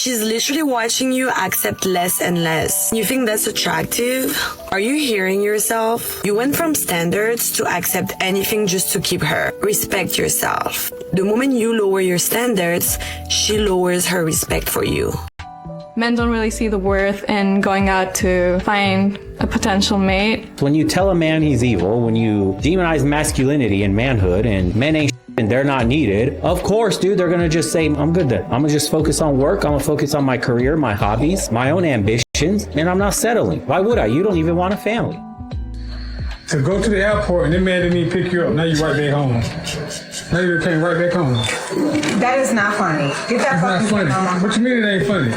She's literally watching you accept less and less. You think that's attractive? Are you hearing yourself? You went from standards to accept anything just to keep her. Respect yourself. The moment you lower your standards, she lowers her respect for you. Men don't really see the worth in going out to find a potential mate. When you tell a man he's evil, when you demonize masculinity and manhood, and men ain't and they're not needed, of course, dude, they're gonna just say, I'm good then. I'm gonna just focus on work. I'm gonna focus on my career, my hobbies, my own ambitions, and I'm not settling. Why would I? You don't even want a family. To go to the airport and that man didn't even pick you up. Now you right back home. Now you came right back home. That is not funny. Get that fucking funny. What you mean it ain't funny?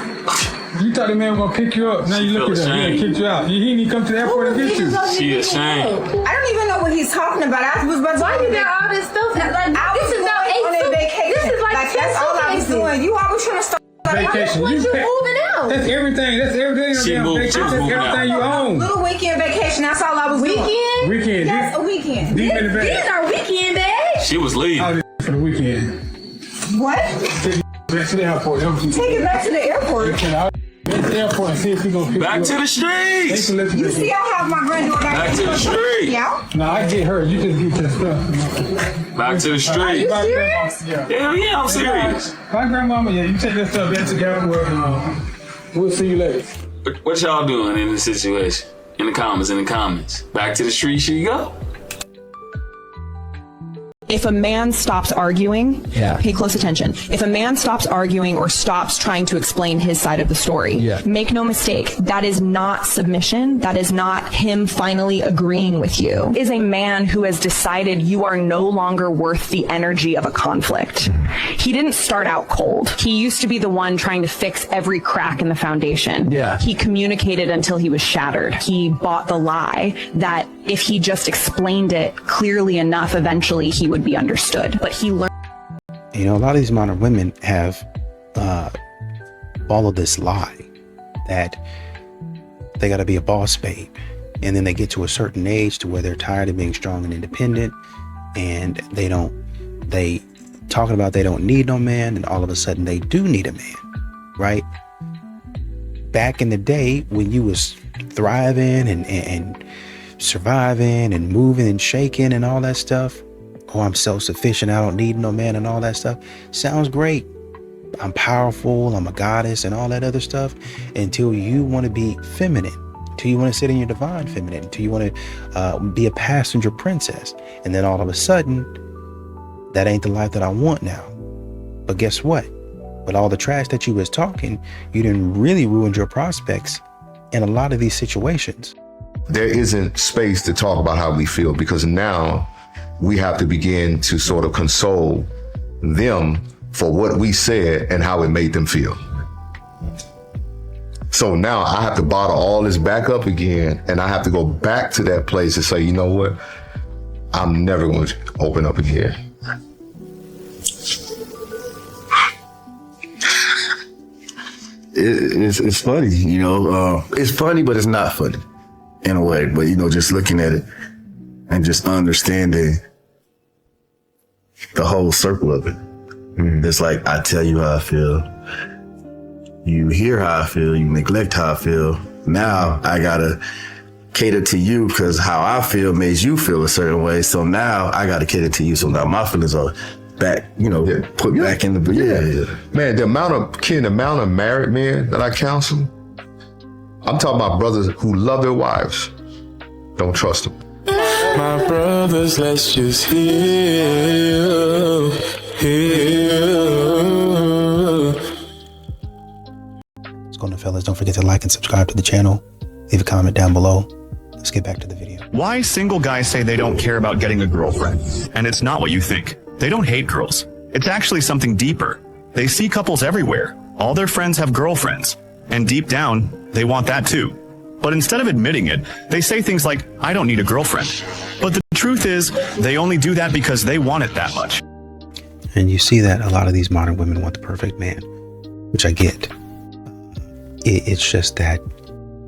You thought the man was gonna pick you up. Now you look at him. He done kicked you out. He didn't even come to the airport and get you. She ashamed. I don't even know what he's talking about. I was about to. Why you got all this stuff? This is not on a vacation. This is like that's all I was doing. You always trying to start vacation. You moving out. That's everything. That's everything. She moved. That's everything you own. Little weekend vacation. That's all I was doing. Weekend. Yes, a weekend. Deep in the bag. These are weekend bags. She was leaving. All this for the weekend. What? Take it back to the airport. Take it back to the airport. Back to the airport and see if he's gonna pick Back you to up. the streets. You see, I have my granddaughter Back to the street. Yeah. No, I get her. You just get your stuff. Back to the street. Are you serious? Yeah. Hell yeah, I'm serious. My grandmama, yeah, you take that stuff back to the airport. We'll see you later. What y'all doing in this situation? In the comments. Back to the streets you go. If a man stops arguing, pay close attention. If a man stops arguing or stops trying to explain his side of the story, make no mistake, that is not submission. That is not him finally agreeing with you. Is a man who has decided you are no longer worth the energy of a conflict. He didn't start out cold. He used to be the one trying to fix every crack in the foundation. He communicated until he was shattered. He bought the lie that if he just explained it clearly enough, eventually he would be understood. But he learned. You know, a lot of these modern women have followed this lie that they got to be a boss babe, and then they get to a certain age to where they're tired of being strong and independent, and they talking about they don't need no man, and all of a sudden they do need a man, right? Back in the day when you was thriving and surviving and moving and shaking and all that stuff, oh, I'm self-sufficient, I don't need no man and all that stuff, sounds great. I'm powerful, I'm a goddess and all that other stuff, until you want to be feminine, until you want to sit in your divine feminine, until you want to be a passenger princess, and then all of a sudden that ain't the life that I want now. But guess what? With all the trash that you was talking, you didn't really ruin your prospects in a lot of these situations. There isn't space to talk about how we feel, because now we have to begin to sort of console them for what we said and how it made them feel. So now I have to bottle all this back up again, and I have to go back to that place and say, you know what? I'm never going to open up again. It's funny, you know. It's funny, but it's not funny in a way. But, you know, just looking at it and just understanding the whole circle of it. It's like, I tell you how I feel. You hear how I feel. You neglect how I feel. Now I got to cater to you because how I feel makes you feel a certain way. So now I got to cater to you. So now my feelings are back, you know, put back in the, Man, the amount of married men that I counsel, I'm talking about brothers who love their wives. Don't trust them. My brothers, let's just heal. What's going on, fellas? Don't forget to like and subscribe to the channel. Leave a comment down below. Let's get back to the video. Why single guys say they don't care about getting a girlfriend. And it's not what you think. They don't hate girls. It's actually something deeper. They see couples everywhere. All their friends have girlfriends. And deep down, they want that too. But instead of admitting it, they say things like, I don't need a girlfriend. But the truth is, they only do that because they want it that much. And you see that a lot of these modern women want the perfect man, which I get. It's just that a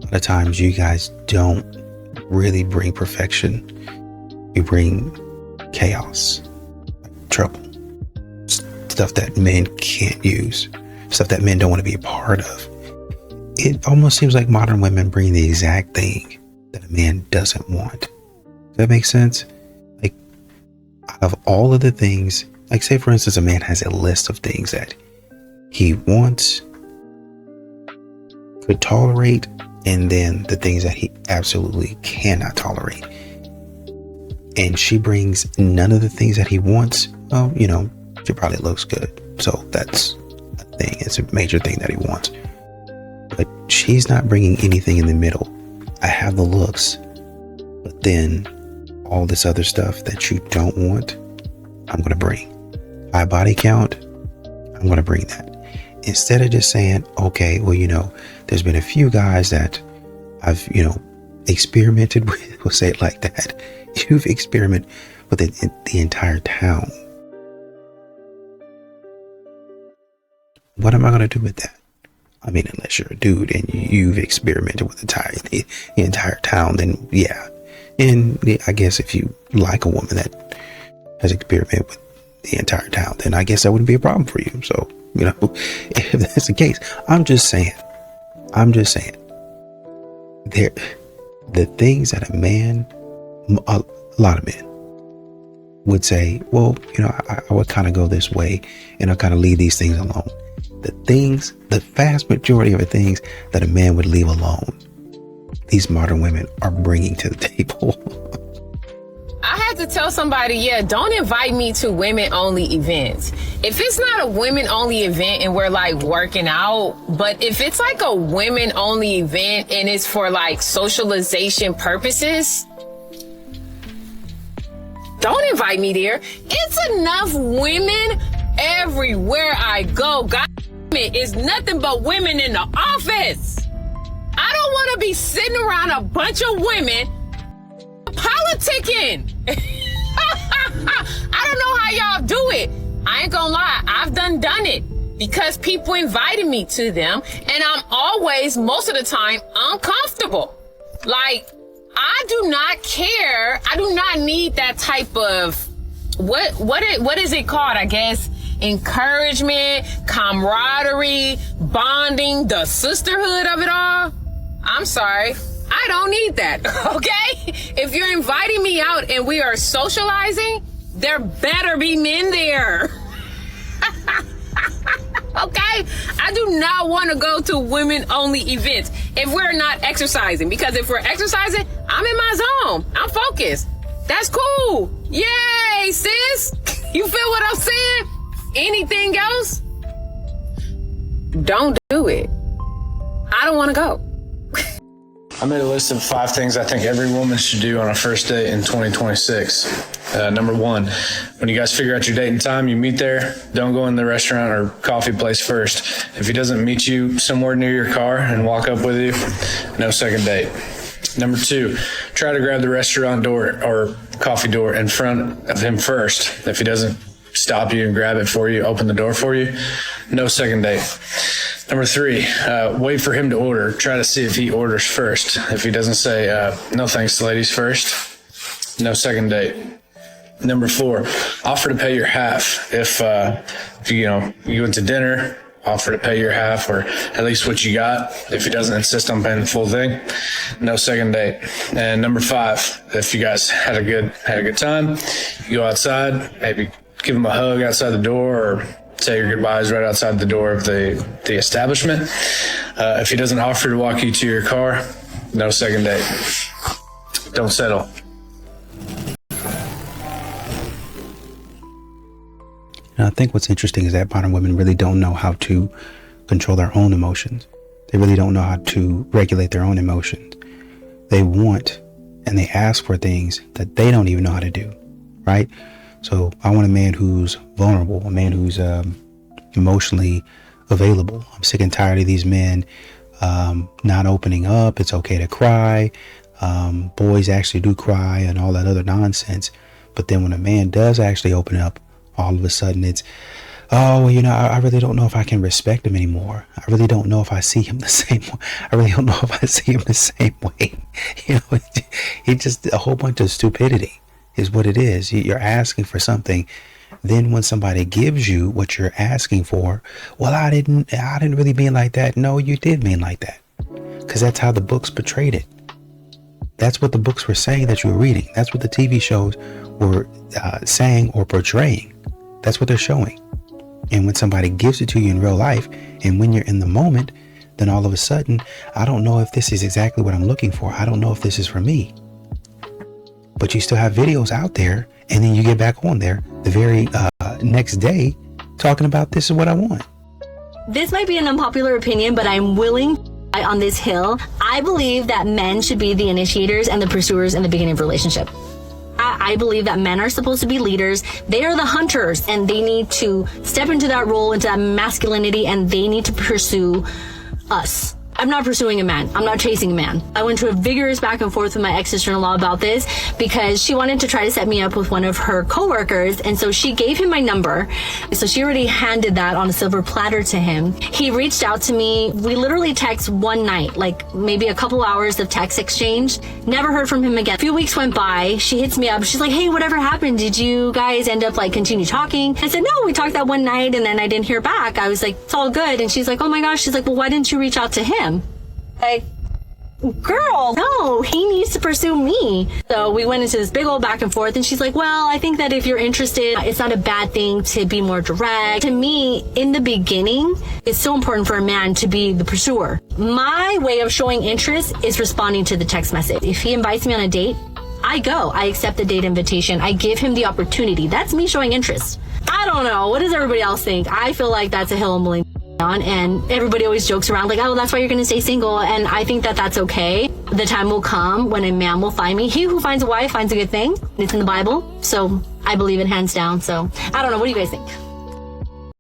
lot of times you guys don't really bring perfection. You bring chaos, trouble, stuff that men can't use, stuff that men don't want to be a part of. It almost seems like modern women bring the exact thing that a man doesn't want. Does that make sense? Like, out of all of the things, like say for instance, a man has a list of things that he wants, could tolerate, and then the things that he absolutely cannot tolerate. And she brings none of the things that he wants. Well, you know, she probably looks good. So that's a thing. It's a major thing that he wants. But she's not bringing anything in the middle. I have the looks, but then all this other stuff that you don't want, I'm going to bring. High body count, I'm going to bring that. Instead of just saying, okay, well, you know, there's been a few guys that I've, you know, experimented with, we'll say it like that. You've experimented with the entire town. What am I going to do with that? I mean, unless you're a dude and you've experimented with the entire town, then yeah. And I guess if you like a woman that has experimented with the entire town, then I guess that wouldn't be a problem for you. So, you know, if that's the case, I'm just saying, the things that a man, a lot of men would say, well, you know, I would kind of go this way and I'll kind of leave these things alone. The vast majority of the things that a man would leave alone, these modern women are bringing to the table. I had to tell somebody, yeah, don't invite me to women-only events. If it's not a women-only event and we're like working out, but if it's like a women-only event and it's for like socialization purposes, don't invite me there. It's enough women everywhere I go. God, it's nothing but women in the office. I don't want to be sitting around a bunch of women politicking. I don't know how y'all do it. I ain't gonna lie, I've done it because people invited me to them, and I'm always, most of the time, uncomfortable. Like, I do not care. I do not need that type of what is it called? I guess encouragement, camaraderie, bonding, the sisterhood of it all. I'm sorry. I don't need that, okay? If you're inviting me out and we are socializing, there better be men there. Okay? I do not want to go to women-only events if we're not exercising. Because if we're exercising, I'm in my zone. I'm focused. That's cool. Yay, sis. You feel what I'm saying? Anything else? Don't do it. I don't want to go. I made a list of 5 things I think every woman should do on a first date in 2026. Number 1, when you guys figure out your date and time, you meet there, don't go in the restaurant or coffee place first. If he doesn't meet you somewhere near your car and walk up with you, no second date. Number 2, try to grab the restaurant door or coffee door in front of him first. If he doesn't stop you and grab it for you, open the door for you, no second date. Number 3, wait for him to order. Try to see if he orders first. If he doesn't say, no thanks to ladies first, no second date. Number 4, offer to pay your half. If you went to dinner, offer to pay your half or at least what you got. If he doesn't insist on paying the full thing, no second date. And number 5, if you guys had a good time, you go outside, maybe give him a hug outside the door or say your goodbyes right outside the door of the establishment. If he doesn't offer to walk you to your car, no second date. Don't settle. And I think what's interesting is that modern women really don't know how to control their own emotions. They really don't know how to regulate their own emotions. They want and they ask for things that they don't even know how to do, right? So I want a man who's vulnerable, a man who's emotionally available. I'm sick and tired of these men not opening up. It's okay to cry. Boys actually do cry and all that other nonsense. But then when a man does actually open up, all of a sudden it's, oh, well, I really don't know if I can respect him anymore. I really don't know if I see him the same way. I really don't know if I see him the same way. It's just a whole bunch of stupidity is what it is. You're asking for something Then when somebody gives you what you're asking for, well, I didn't really mean like that. No, you did mean like that. Because that's how the books portrayed it. That's what the books were saying that you were reading. That's what the TV shows were saying or portraying. That's what they're showing. And when somebody gives it to you in real life, and when you're in the moment, then all of a sudden, I don't know if this is exactly what I'm looking for. I don't know if this is for me. But you still have videos out there, and then you get back on there the very next day talking about this is what I want. This might be an unpopular opinion, but I'm willing on this hill. I believe that men should be the initiators and the pursuers in the beginning of a relationship. I believe that men are supposed to be leaders. They are the hunters, and they need to step into that role, into that masculinity, and they need to pursue us. I'm not pursuing a man. I'm not chasing a man. I went to a vigorous back and forth with my ex-sister-in-law about this because she wanted to try to set me up with one of her coworkers, and so she gave him my number. So she already handed that on a silver platter to him. He reached out to me. We literally text one night, like maybe a couple hours of text exchange. Never heard from him again. A few weeks went by. She hits me up. She's like, hey, whatever happened? Did you guys end up continue talking? I said, no, we talked that one night and then I didn't hear back. I was like, it's all good. And she's like, oh my gosh. She's like, well, why didn't you reach out to him? Like, girl, no, he needs to pursue me. So we went into this big old back and forth, and she's like, well, I think that if you're interested, it's not a bad thing to be more direct. To me, in the beginning, it's so important for a man to be the pursuer. My way of showing interest is responding to the text message. If he invites me on a date, I go. I accept the date invitation. I give him the opportunity. That's me showing interest. I don't know. What does everybody else think? I feel like that's a hill I'm willing on, and everybody always jokes around like, oh, that's why you're going to stay single, and I think that that's okay. The time will come when a man will find me. He who finds a wife finds a good thing. It's in the Bible, so I believe it hands down. So I don't know. What do you guys think?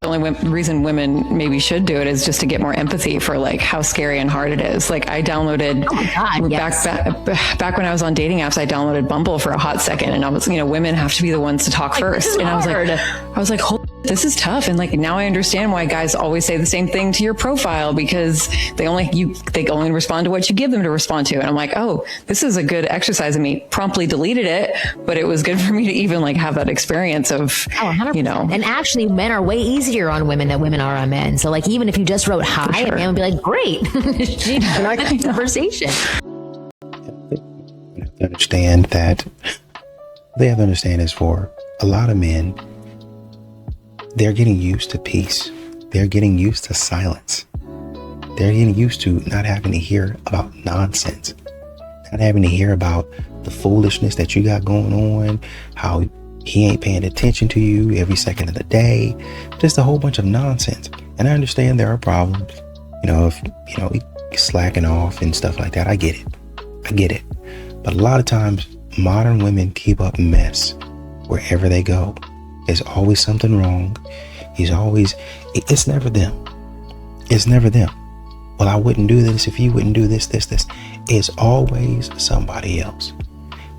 The only reason women maybe should do it is just to get more empathy for how scary and hard it is. I downloaded back when I was on dating apps, I downloaded Bumble for a hot second, and I was, women have to be the ones to talk first. And I was like, holy, this is tough. And now I understand why guys always say the same thing to your profile, because they only respond to what you give them to respond to. And I'm like, oh, this is a good exercise in me. Promptly deleted it, but it was good for me to even have that experience of, 100%. And actually, men are way easier on women than women are on men. So even if you just wrote hi, a man would be like, great. Can I have a conversation? They have to understand is for a lot of men, they're getting used to peace. They're getting used to silence. They're getting used to not having to hear about nonsense, not having to hear about the foolishness that you got going on, how he ain't paying attention to you every second of the day, just a whole bunch of nonsense. And I understand there are problems, if slacking off and stuff like that. I get it. But a lot of times, modern women keep up mess wherever they go. There's always something wrong. It's never them. It's never them. Well, I wouldn't do this if you wouldn't do this. It's always somebody else.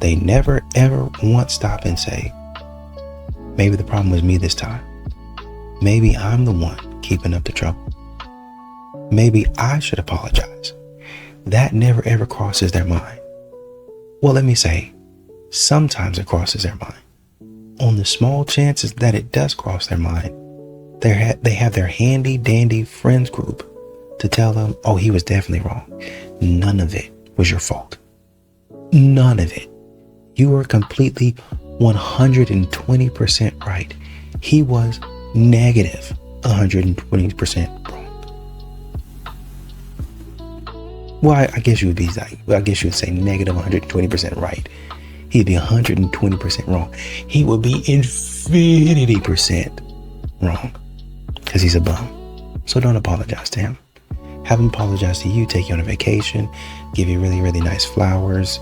They never, ever once stop and say, maybe the problem was me this time. Maybe I'm the one keeping up the trouble. Maybe I should apologize. That never, ever crosses their mind. Well, let me say, sometimes it crosses their mind. On the small chances that it does cross their mind, they have their handy dandy friends group to tell them, oh, he was definitely wrong. None of it was your fault. None of it. You were completely 120% right. He was negative 120% wrong. Well, I guess you would say negative 120% right. He'd be 120% wrong. He would be infinity% wrong because he's a bum. So don't apologize to him. Have him apologize to you, take you on a vacation, give you really, really nice flowers,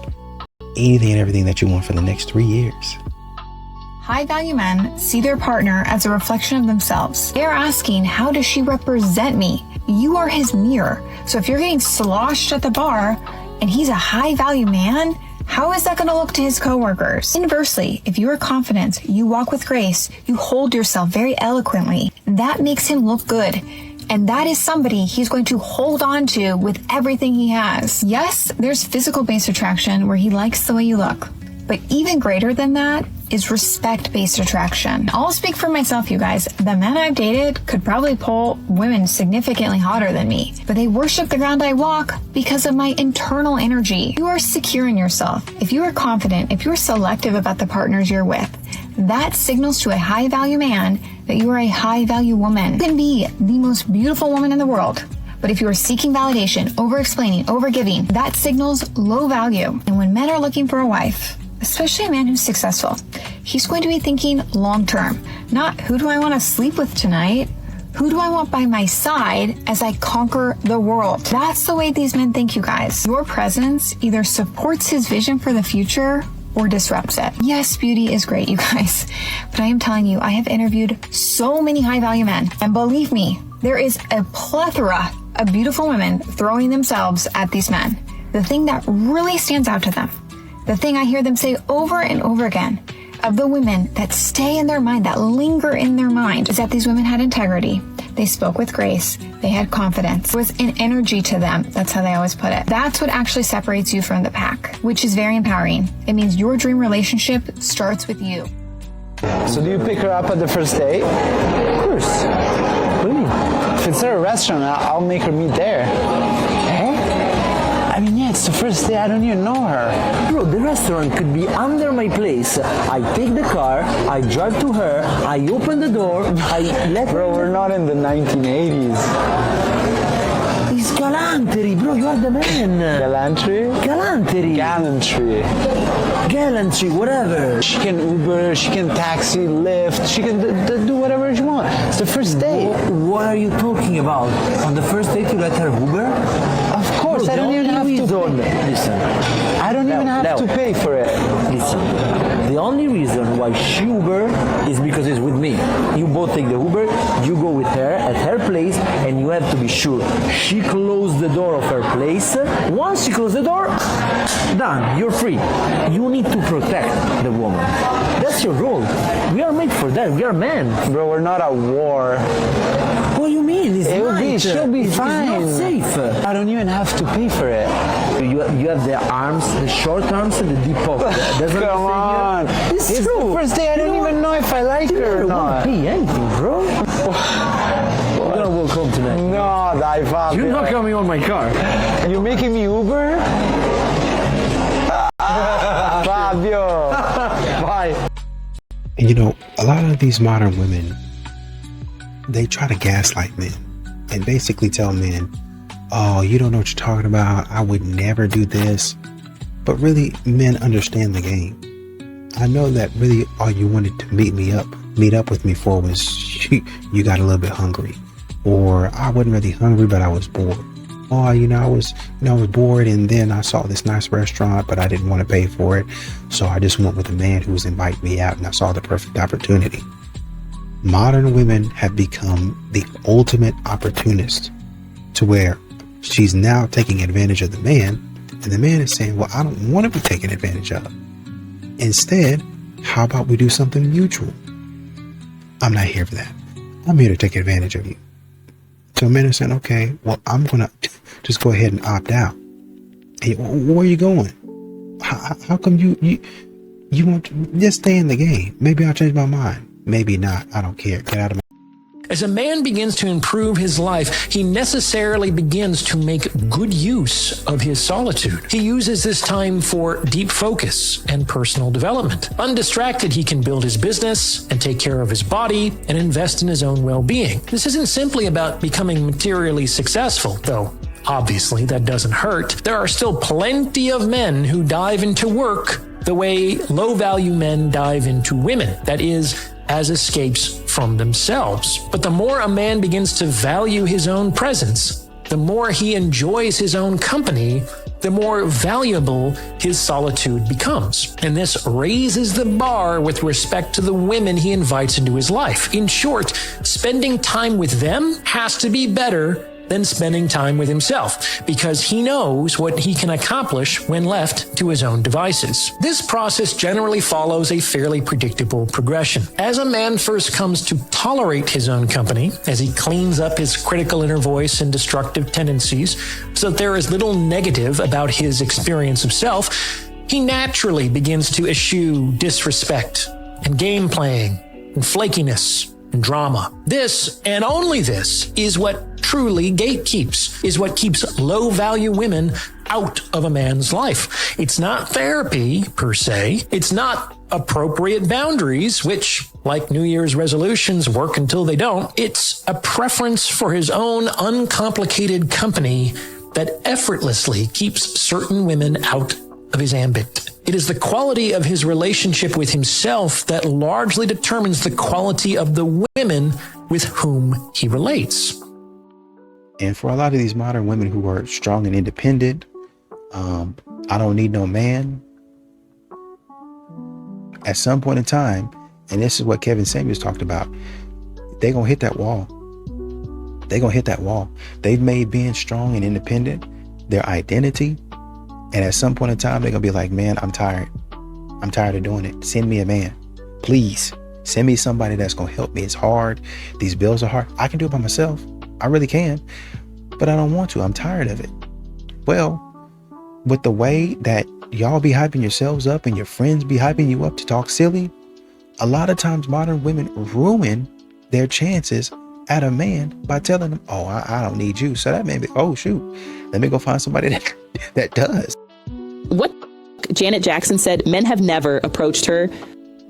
anything and everything that you want for the next 3 years. High-value men see their partner as a reflection of themselves. They're asking, how does she represent me? You are his mirror. So if you're getting sloshed at the bar and he's a high-value man, how is that going to look to his coworkers? Inversely, if you are confident, you walk with grace, you hold yourself very eloquently, that makes him look good. And that is somebody he's going to hold on to with everything he has. Yes, there's physical-based attraction where he likes the way you look. But even greater than that is respect-based attraction. I'll speak for myself, you guys. The men I've dated could probably pull women significantly hotter than me, but they worship the ground I walk because of my internal energy. You are secure in yourself. If you are confident, if you're selective about the partners you're with, that signals to a high-value man that you are a high-value woman. You can be the most beautiful woman in the world, but if you are seeking validation, over-explaining, over-giving, that signals low value. And when men are looking for a wife, especially a man who's successful, he's going to be thinking long-term, not who do I want to sleep with tonight? Who do I want by my side as I conquer the world? That's the way these men think, you guys. Your presence either supports his vision for the future or disrupts it. Yes, beauty is great, you guys, but I am telling you, I have interviewed so many high-value men, and believe me, there is a plethora of beautiful women throwing themselves at these men. The thing that really stands out to them, the thing I hear them say over and over again, of the women that stay in their mind, that linger in their mind, is that these women had integrity. They spoke with grace. They had confidence. There was an energy to them. That's how they always put it. That's what actually separates you from the pack, which is very empowering. It means your dream relationship starts with you. So do you pick her up at the first date? Of course. Really? If it's at a restaurant, I'll make her meet there. I mean, yeah, it's the first day. I don't even know her. Bro, the restaurant could be under my place. I take the car, I drive to her, I open the door, I let her... Bro, we're not in the 1980s. It's galantery, bro, you are the man. Gallantry? Galantery. Gallantry. Gallantry, whatever. She can Uber, she can taxi, Lyft, she can do whatever she wants. It's the first date. What are you talking about? On the first date you let her Uber? Of course, I don't even have to pay. Listen. I don't even have to pay for it. Listen. The only reason why she Uber is because it's with me. You both take the Uber, you go with her at her place, and you have to be sure she closed the door of her place. Once she closed the door, done, you're free. You need to protect the woman. That's your role. We are made for that. We are men. Bro, we're not at war. What do you mean? It's she'll be fine. It's not safe. I don't even have to pay for it. You have the arms, the short arms, and the deep pocket. Come on. It's true. The first day, I don't even know if I like her or not. Pay anything, bro. We're gonna walk home tonight. No, dai, Fabio. You're not coming on my car. You making me Uber? Fabio. Bye. And you know, a lot of these modern women, they try to gaslight men and basically tell men, oh, you don't know what you're talking about. I would never do this. But really, men understand the game. I know that really all you wanted to meet up with me for was you got a little bit hungry, or I wasn't really hungry, but I was bored. Oh, I was bored, and then I saw this nice restaurant, but I didn't want to pay for it. So I just went with a man who was inviting me out, and I saw the perfect opportunity. Modern women have become the ultimate opportunist, to where she's now taking advantage of the man, and the man is saying, well, I don't want to be taken advantage of. Instead, how about we do something mutual? I'm not here for that. I'm here to take advantage of you. So men are saying, okay, well, I'm going to just go ahead and opt out. Hey, where are you going? How come you want to just stay in the game? Maybe I'll change my mind. Maybe not. I don't care. Get out of my... As a man begins to improve his life, he necessarily begins to make good use of his solitude. He uses this time for deep focus and personal development. Undistracted, he can build his business and take care of his body and invest in his own well-being. This isn't simply about becoming materially successful, though obviously that doesn't hurt. There are still plenty of men who dive into work the way low-value men dive into women. That is, as escapes from themselves. But the more a man begins to value his own presence, the more he enjoys his own company, the more valuable his solitude becomes. And this raises the bar with respect to the women he invites into his life. In short, spending time with them has to be better than spending time with himself, because he knows what he can accomplish when left to his own devices. This process generally follows a fairly predictable progression. As a man first comes to tolerate his own company, as he cleans up his critical inner voice and destructive tendencies, so that there is little negative about his experience of self, he naturally begins to eschew disrespect and game playing and flakiness and drama. This, and only this, is what truly gatekeeps, is what keeps low-value women out of a man's life. It's not therapy, per se. It's not appropriate boundaries, which, like New Year's resolutions, work until they don't. It's a preference for his own uncomplicated company that effortlessly keeps certain women out of his ambit. It is the quality of his relationship with himself that largely determines the quality of the women with whom he relates. And for a lot of these modern women who are strong and independent, I don't need no man. At some point in time, and this is what Kevin Samuels talked about, they're going to hit that wall. They're going to hit that wall. They've made being strong and independent their identity. And at some point in time, they're going to be like, man, I'm tired. I'm tired of doing it. Send me a man. Please send me somebody that's going to help me. It's hard. These bills are hard. I can do it by myself. I really can. But I don't want to. I'm tired of it. Well, with the way that y'all be hyping yourselves up and your friends be hyping you up to talk silly, a lot of times modern women ruin their chances at a man by telling them, oh, I don't need you. So that man be, oh, shoot, let me go find somebody that does. What Janet Jackson said, men have never approached her.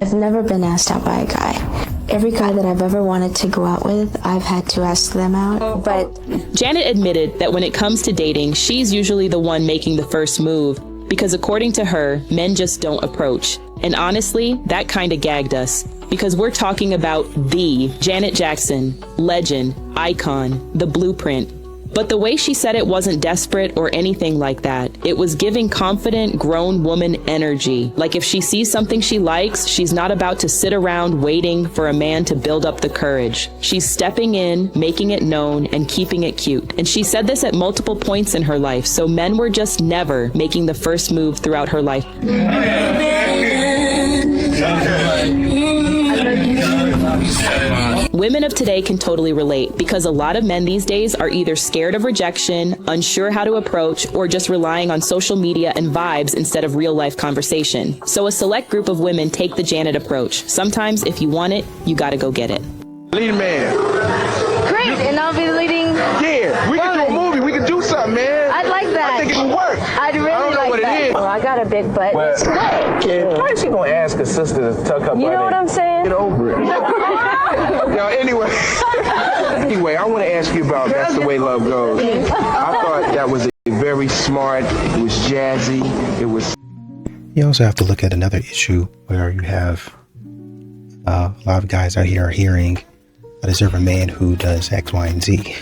I've never been asked out by a guy. Every guy that I've ever wanted to go out with, I've had to ask them out. But Janet admitted that when it comes to dating, she's usually the one making the first move because according to her, men just don't approach. And honestly, that kind of gagged us because we're talking about the Janet Jackson, legend, icon, the blueprint. But the way she said it wasn't desperate or anything like that. It was giving confident, grown woman energy. Like if she sees something she likes, she's not about to sit around waiting for a man to build up the courage. She's stepping in, making it known, and keeping it cute. And she said this at multiple points in her life, so men were just never making the first move throughout her life. Women of today can totally relate because a lot of men these days are either scared of rejection, unsure how to approach, or just relying on social media and vibes instead of real life conversation. So a select group of women take the Janet approach. Sometimes if you want it, you gotta go get it. Lead man. Great, and I'll be leading. Yeah, we can do a movie. We can do something, man. I'd like that. I think it can work. I'd really I don't know like what that. it is. Well, I got a big butt. Well, It's great. Why is she gonna ask a sister to tuck her butt? You know what I'm saying? Get over it. Yo, anyway, I want to ask you about That's the Way Love Goes. I thought that was a very smart. It was jazzy. It was. You also have to look at another issue where you have a lot of guys out here are hearing, I deserve a man who does X, Y, and Z.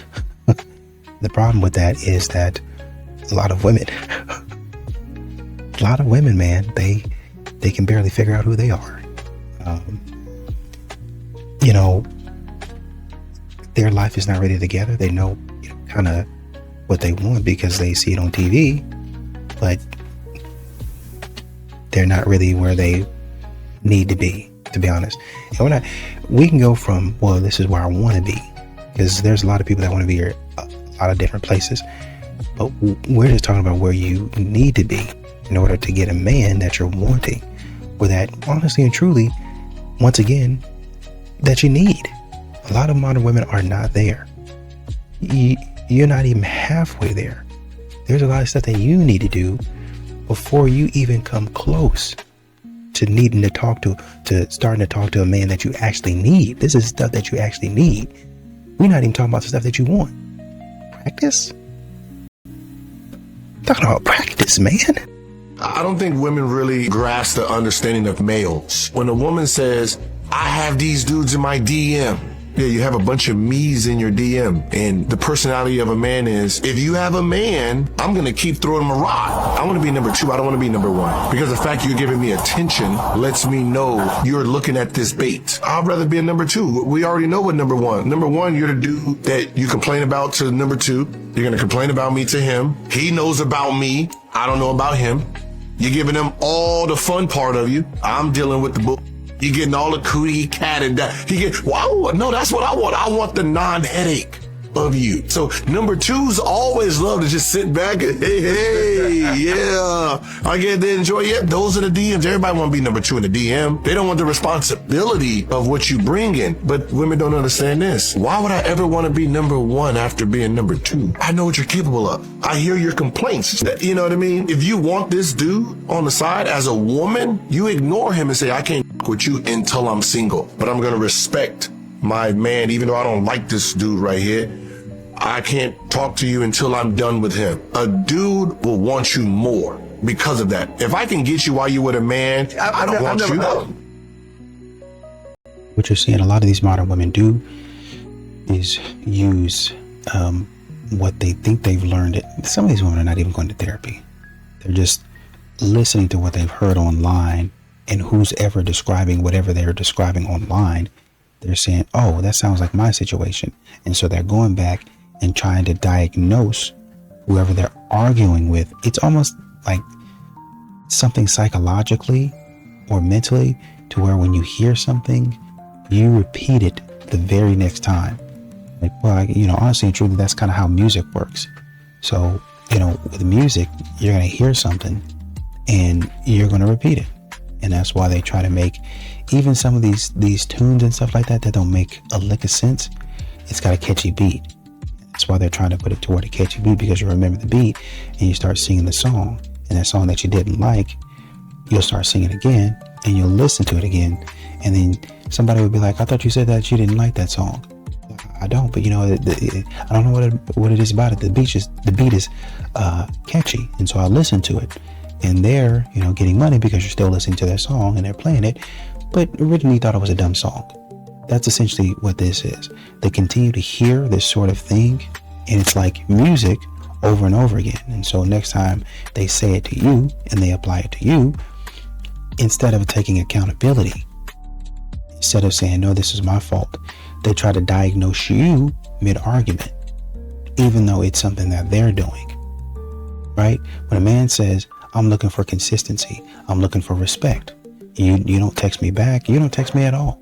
The problem with that is that a lot of women, man, they can barely figure out who they are. You know, their life is not really together. They know, kind of what they want because they see it on TV, but they're not really where they need to be honest. And we can go from, well, this is where I want to be, because there's a lot of people that want to be here, a lot of different places, but we're just talking about where you need to be in order to get a man that you're wanting, or that honestly and truly, once again, that you need. A lot of modern women are not there. You're not even halfway there. There's a lot of stuff that you need to do before you even come close to needing to talk to starting to talk to a man that you actually need. This is stuff that you actually need. We're not even talking about the stuff that you want. Practice? I'm talking about practice, man. I don't think women really grasp the understanding of males. When a woman says, I have these dudes in my DM. Yeah, you have a bunch of me's in your DM. And the personality of a man is, if you have a man, I'm going to keep throwing him a rock. I want to be number 2. I don't want to be number 1. Because the fact you're giving me attention lets me know you're looking at this bait. I'd rather be a number 2. We already know what number 1. Number 1, you're the dude that you complain about to number 2. You're going to complain about me to him. He knows about me. I don't know about him. You're giving him all the fun part of you. I'm dealing with the bull. You're getting all the cootie cat and that. Wow, no, that's what I want. I want the non-headache. of you. So number twos always love to just sit back and hey, yeah, I get to enjoy. Yep, those are the DMs. Everybody want to be number two in the DM. They don't want the responsibility of what you bring in. But women don't understand this. Why would I ever want to be number one after being number two? I know what you're capable of. I hear your complaints. You know what I mean? If you want this dude on the side as a woman, you ignore him and say, I can't with you until I'm single, but I'm going to respect my man, even though I don't like this dude right here. I can't talk to you until I'm done with him. A dude will want you more because of that. If I can get you while you're with a man, I don't want you. What you're seeing a lot of these modern women do is use what they think they've learned. Some of these women are not even going to therapy. They're just listening to what they've heard online, and who's ever describing whatever they're describing online, they're saying, oh, that sounds like my situation. And so they're going back and trying to diagnose whoever they're arguing with. It's almost like something psychologically or mentally to where when you hear something, you repeat it the very next time. Like, well, honestly and truly, that's kind of how music works. So, with music, you're going to hear something and you're going to repeat it. And that's why they try to make even some of these tunes and stuff like that don't make a lick of sense. It's got a catchy beat. That's why they're trying to put it toward a catchy beat, because you remember the beat and you start singing the song. And that song that you didn't like, you'll start singing again and you'll listen to it again. And then somebody would be like, I thought you said that you didn't like that song. I don't, but I don't know what it is about it. The beat is catchy. And so I listen to it. And they're, getting money because you're still listening to their song and they're playing it, but originally thought it was a dumb song. That's essentially what this is. They continue to hear this sort of thing, and it's like music over and over again. And so next time they say it to you and they apply it to you, instead of taking accountability, instead of saying, no, this is my fault, they try to diagnose you mid-argument, even though it's something that they're doing, right? When a man says, I'm looking for consistency, I'm looking for respect, you don't text me back, you don't text me at all,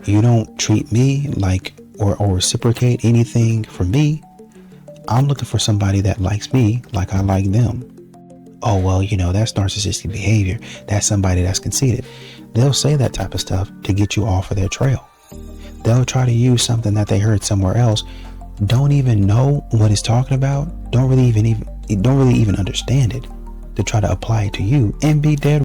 you don't treat me like or reciprocate anything from me, I'm looking for somebody that likes me like I like them. Oh, well, that's narcissistic behavior, that's somebody that's conceited. They'll say that type of stuff to get you off of their trail. They'll try to use something that they heard somewhere else, don't even know what it's talking about, don't really even understand it, to try to apply it to you and be dead